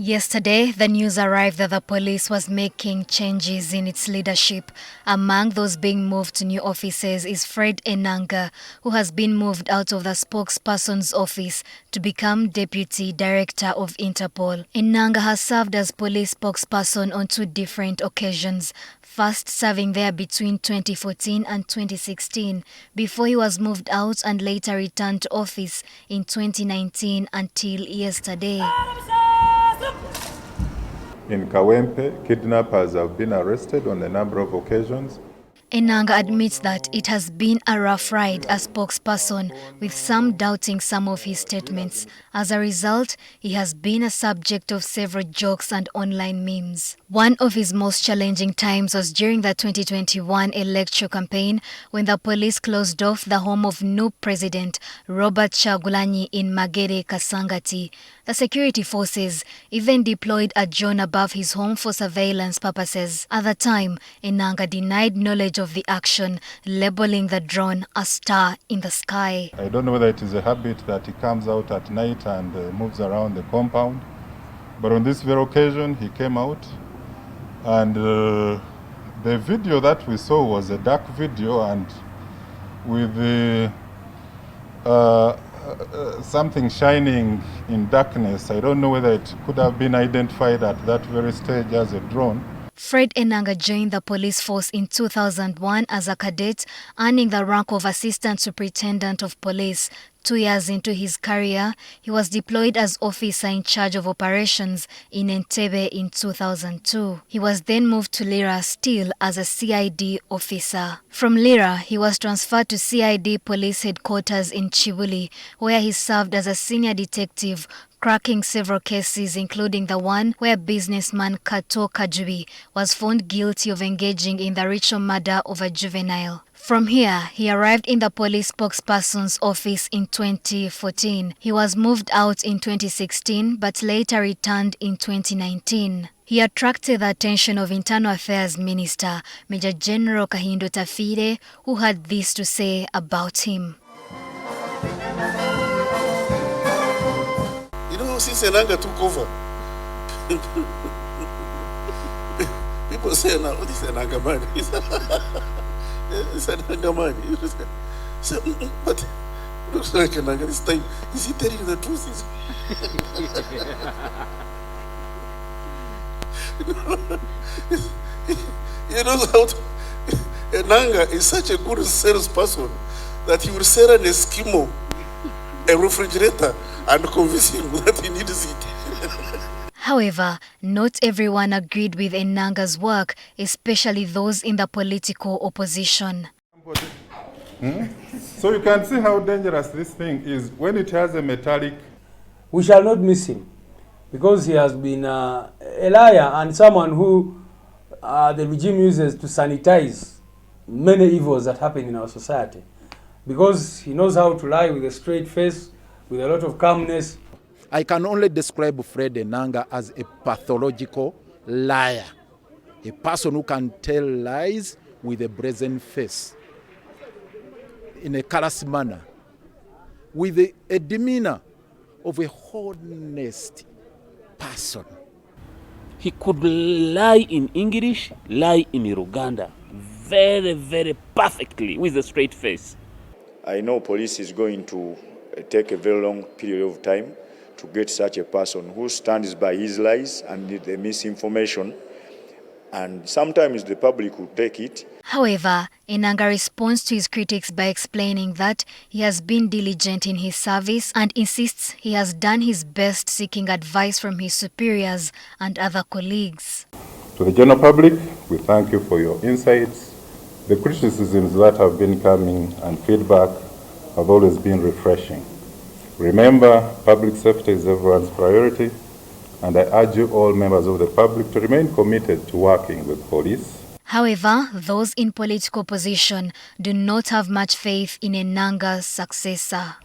Yesterday, the news arrived that the police was making changes in its leadership. Among those being moved to new offices is Fred Enanga, who has been moved out of the spokesperson's office to become Deputy Director of Interpol. Enanga has served as police spokesperson on two different occasions, first serving there between 2014 and 2016, before he was moved out and later returned to office in 2019 until yesterday. In Kawempe, kidnappers have been arrested on a number of occasions. Enanga admits that it has been a rough ride as spokesperson, with some doubting some of his statements. As a result, he has been a subject of several jokes and online memes. One of his most challenging times was during the 2021 election campaign, when the police closed off the home of new president Robert Kyagulanyi in Magere, Kasangati. The security forces even deployed a drone above his home for surveillance purposes. At the time, Enanga denied knowledge of the action, labeling the drone a star in the sky. I don't know whether it is a habit that he comes out at night and moves around the compound, but on this very occasion he came out, and the video that we saw was a dark video, and with something shining in darkness. I don't know whether it could have been identified at that very stage as a drone. Fred Enanga joined the police force in 2001 as a cadet, earning the rank of Assistant Superintendent of Police. 2 years into his career, he was deployed as officer in charge of operations in Entebbe in 2002. He was then moved to Lira, still as a CID officer. From Lira, he was transferred to CID Police Headquarters in Chibuli, where he served as a senior detective, cracking several cases, including the one where businessman Kato Kajubi was found guilty of engaging in the ritual murder of a juvenile. From here, he arrived in the police spokesperson's office in 2014. He was moved out in 2016, but later returned in 2019. He attracted the attention of Internal Affairs Minister Major General Kahindo Tafire, who had this to say about him. You know, since Enanga took over, people say now, what is Enanga man? It's Enanga man. So, but it looks like Enanga this time. Is he telling the truth? You know how Enanga is such a good salesperson that he will sell an Eskimo a refrigerator and convince him that he needs it. However, not everyone agreed with Enanga's work, especially those in the political opposition. So you can see how dangerous this thing is when it has a metallic. We shall not miss him, because he has been a liar and someone who the regime uses to sanitize many evils that happen in our society. Because he knows how to lie with a straight face, with a lot of calmness. I can only describe Fred Enanga as a pathological liar, a person who can tell lies with a brazen face, in a callous manner, with a demeanor of a honest person. He could lie in English, lie in Uganda, very, very perfectly with a straight face. I know police is going to take a very long period of time to get such a person who stands by his lies and the misinformation, and sometimes the public will take it. However, Enanga responds to his critics by explaining that he has been diligent in his service and insists he has done his best seeking advice from his superiors and other colleagues. To the general public, we thank you for your insights. The criticisms that have been coming and feedback have always been refreshing. Remember, public safety is everyone's priority, and I urge you all members of the public to remain committed to working with police. However, those in political position do not have much faith in Enanga's successor.